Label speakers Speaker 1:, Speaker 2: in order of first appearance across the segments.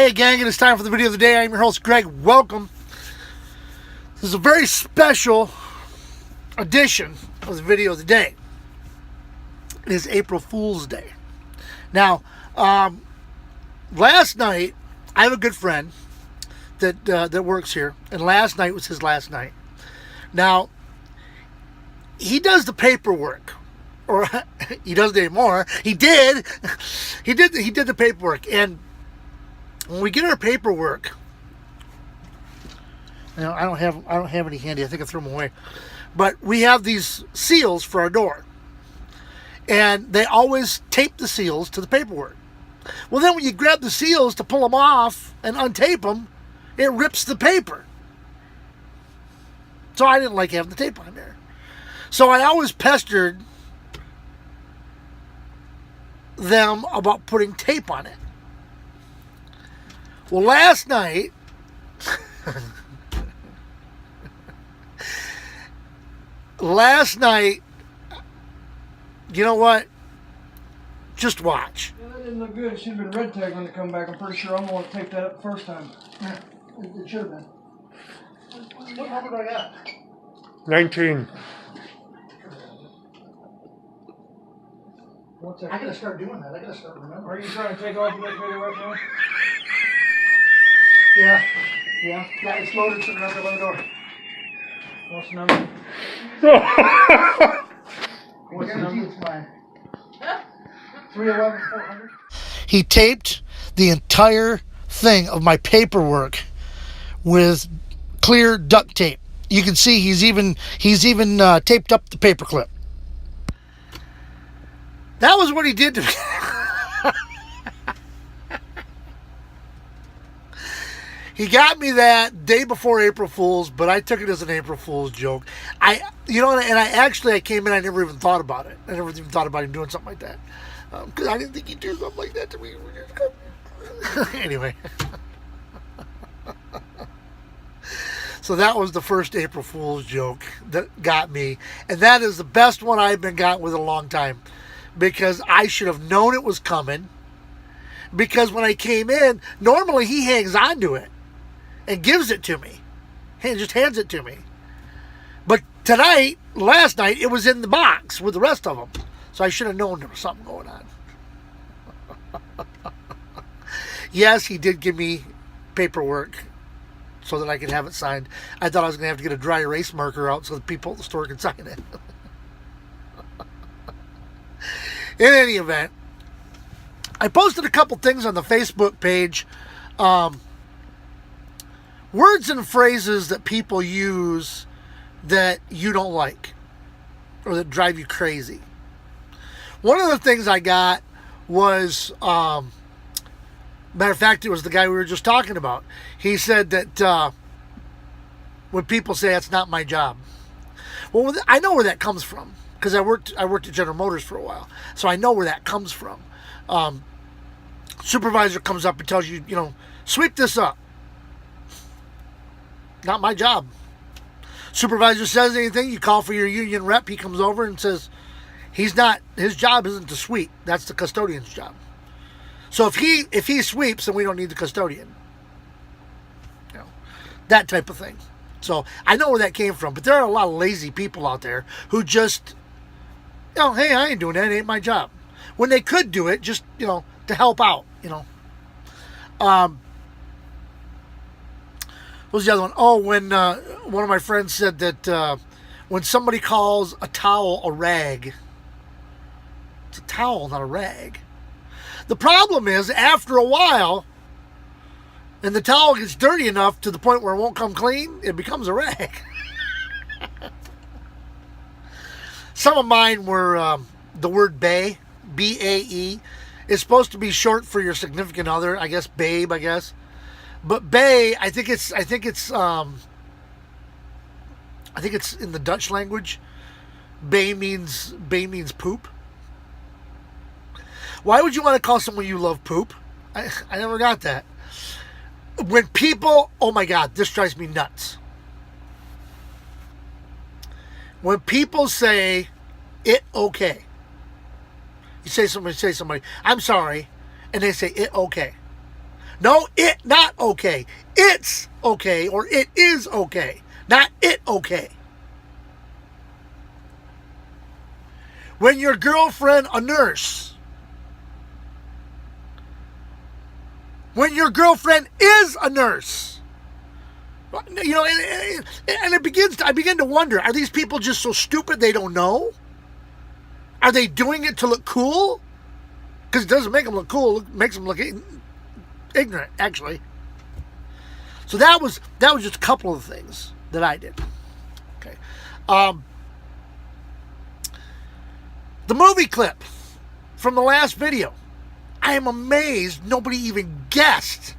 Speaker 1: Hey gang, it is time for the video of the day. I'm your host Greg. Welcome. This is a very special edition of the video of the day. It is April Fool's Day. Now, last night, I have a good friend that works here, and last night was his last night. Now, he does the paperwork, or he doesn't anymore. He did the paperwork, and when we get our paperwork, I don't have any handy. I think I threw them away. But we have these seals for our door, and they always tape the seals to the paperwork. Well, then when you grab the seals to pull them off and untape them, it rips the paper. So I didn't like having the tape on there. So I always pestered them about putting tape on it. Well, last night, you know what? Just watch.
Speaker 2: Yeah, that didn't look good. It should have been red tag when they come back. I'm pretty sure I'm the one that taped that up the first time.
Speaker 1: Yeah, it should have been. What number do I got?
Speaker 3: 19.
Speaker 2: What's that?
Speaker 1: I gotta start doing that. I gotta start remembering.
Speaker 2: Are you trying to take off that video right now?
Speaker 1: Yeah, it's loaded to the other door.
Speaker 2: What's the number?
Speaker 1: What's the number? It's mine. 311-400. He taped the entire thing of my paperwork with clear duct tape. You can see he's even taped up the paperclip. That was what he did to me. He got me that day before April Fool's, but I took it as an April Fool's joke. I came in, I never even thought about it. I never even thought about him doing something like that. Because I didn't think he'd do something like that to me. Anyway. So that was the first April Fool's joke that got me. And that is the best one I've been got with in a long time. Because I should have known it was coming. Because when I came in, normally he hangs on to it and gives it to me. He just hands it to me. But last night, it was in the box with the rest of them. So I should have known there was something going on. Yes, he did give me paperwork so that I could have it signed. I thought I was going to have to get a dry erase marker out so the people at the store could sign it. In any event, I posted a couple things on the Facebook page. Words and phrases that people use that you don't like or that drive you crazy. One of the things I got was, matter of fact, it was the guy we were just talking about. He said that when people say that's not my job. Well, I know where that comes from because I worked at General Motors for a while, so I know where that comes from. Supervisor comes up and tells you, sweep this up. Not my job. Supervisor says anything, you call for your union rep, he comes over and says, his job isn't to sweep. That's the custodian's job. So if he sweeps, then we don't need the custodian. That type of thing. So I know where that came from, but there are a lot of lazy people out there who just, hey, I ain't doing that, it ain't my job. When they could do it, just, to help out, What was the other one? Oh, when one of my friends said that when somebody calls a towel a rag, it's a towel, not a rag. The problem is, after a while, and the towel gets dirty enough to the point where it won't come clean, it becomes a rag. Some of mine were the word bae, B-A-E. It's supposed to be short for your significant other, I guess, babe, I guess. But bae, I think it's in the Dutch language. Bae means poop. Why would you want to call someone you love poop? I never got that. When people, oh my God, this drives me nuts. When people say it okay. You say somebody, I'm sorry, and they say it okay. No, it not okay. It's okay, or it is okay. Not it okay. When your girlfriend a nurse. When your girlfriend is a nurse. You know, and it begins to, I begin to wonder, are these people just so stupid they don't know? Are they doing it to look cool? Because it doesn't make them look cool, it makes them look ignorant, actually. So that was just a couple of things that I did. Okay. The movie clip from the last video. I am amazed nobody even guessed.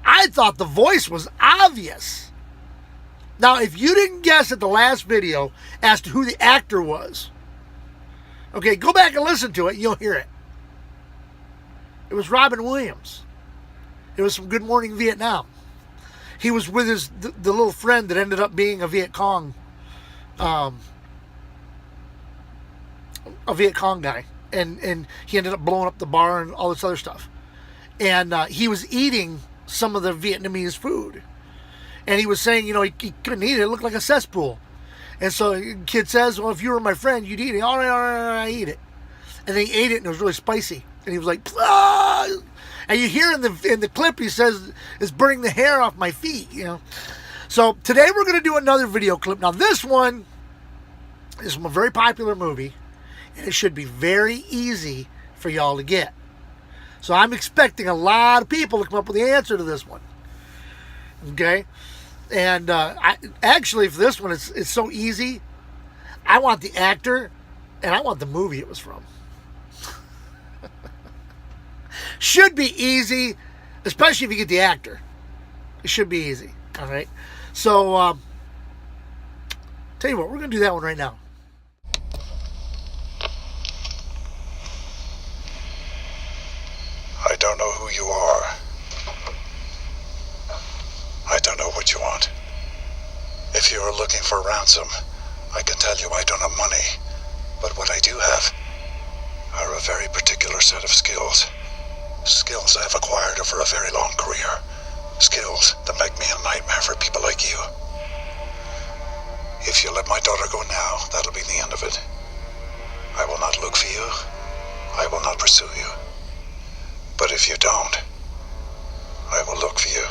Speaker 1: I thought the voice was obvious. Now, if you didn't guess at the last video as to who the actor was, okay, go back and listen to it and you'll hear it. It was Robin Williams. It was from Good Morning Vietnam. He was with the little friend that ended up being a Viet Cong guy, and he ended up blowing up the bar and all this other stuff. And he was eating some of the Vietnamese food, and he was saying, you know, he couldn't eat it. It looked like a cesspool. And so the kid says, well, if you were my friend, you'd eat it. All right, I eat it. And then he ate it, and it was really spicy. And he was like, ah! And you hear in the clip, he says, it's burning the hair off my feet, you know. So today we're going to do another video clip. Now this one is from a very popular movie, and it should be very easy for y'all to get. So I'm expecting a lot of people to come up with the answer to this one. Okay? And actually, for this one, it's so easy. I want the actor, and I want the movie it was from. Should be easy, especially if you get the actor. It should be easy. All right? So, tell you what, we're going to do that one right now.
Speaker 4: I don't know who you are. I don't know what you want. If you are looking for ransom, I can tell you I don't have money. But what I do have are a very particular set of skills. Skills I have acquired over a very long career. Skills that make me a nightmare for people like you. If you let my daughter go now, that'll be the end of it. I will not look for you. I will not pursue you. But if you don't, I will look for you.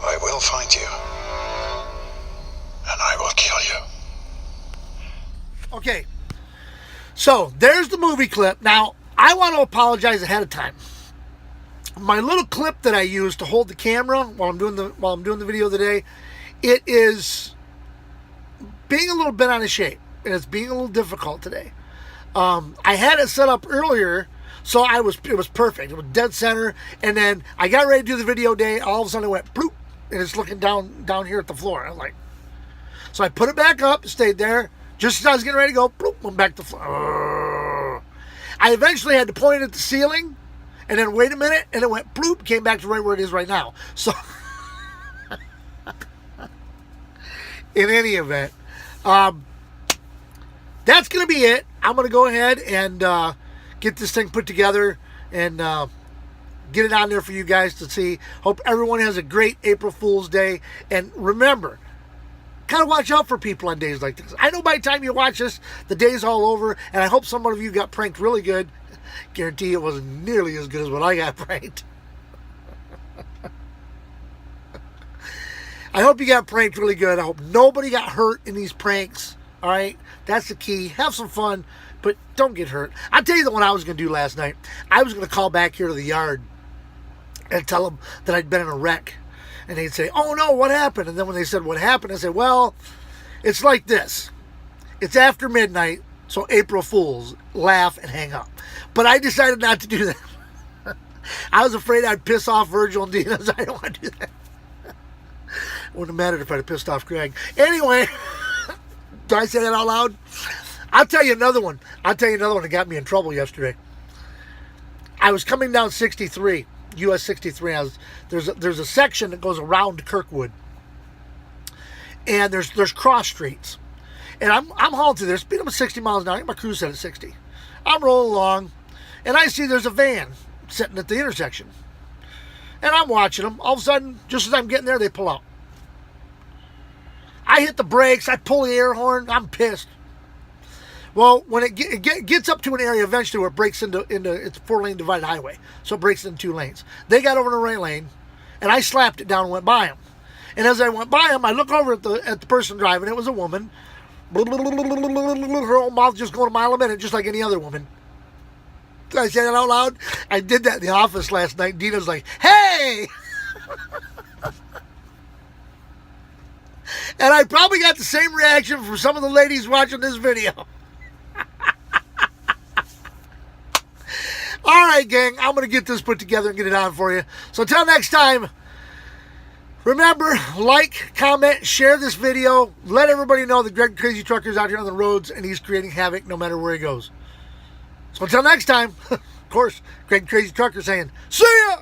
Speaker 4: I will find you. And I will kill you.
Speaker 1: Okay. So, there's the movie clip. Now, I want to apologize ahead of time. My little clip that I use to hold the camera while I'm doing the video today, it is being a little bent out of shape, and it's being a little difficult today. I had it set up earlier, so it was perfect. It was dead center, and then I got ready to do the video day. All of a sudden, it went bloop, and it's looking down here at the floor. I was like, so I put it back up, stayed there. Just as I was getting ready to go, bloop, went back to the floor. I eventually had to point it at the ceiling, and then wait a minute, and it went bloop, came back to right where it is right now. So, in any event, that's going to be it. I'm going to go ahead and get this thing put together and get it on there for you guys to see. Hope everyone has a great April Fool's Day. And remember, kind of watch out for people on days like this. I know by the time you watch this, the day's all over, and I hope some of you got pranked really good. Guarantee it wasn't nearly as good as when I got pranked. I hope you got pranked really good. I hope nobody got hurt in these pranks. All right? That's the key. Have some fun, but don't get hurt. I'll tell you the one I was going to do last night. I was going to call back here to the yard and tell them that I'd been in a wreck. And they'd say, oh no, what happened? And then when they said what happened, I said, well, it's like this. It's after midnight, so April Fools, laugh and hang up. But I decided not to do that. I was afraid I'd piss off Virgil and Dina, so I don't want to do that. Wouldn't have mattered if I'd have pissed off Greg. Anyway, did I say that out loud? I'll tell you another one. That got me in trouble yesterday. I was coming down 63, US 63. There's a section that goes around Kirkwood, and there's cross streets, and I'm hauling through there, speeding up 60 miles an hour. I got my cruise set at 60. I'm rolling along, and I see there's a van sitting at the intersection. And I'm watching them. All of a sudden, just as I'm getting there, they pull out. I hit the brakes. I pull the air horn. I'm pissed. Well, when it gets up to an area eventually where it breaks into it's a 4-lane divided highway, so it breaks into 2 lanes. They got over in the right lane, and I slapped it down and went by them. And as I went by them, I look over at the person driving. It was a woman. Her old mouth just going a mile a minute, just like any other woman. Did I say that out loud? I did that in the office last night. Dina's like, "Hey!" And I probably got the same reaction from some of the ladies watching this video. All right, gang, I'm going to get this put together and get it on for you. So until next time, remember, like, comment, share this video. Let everybody know that Greg Crazy Trucker is out here on the roads and he's creating havoc no matter where he goes. So until next time, of course, Greg Crazy Trucker saying, see ya!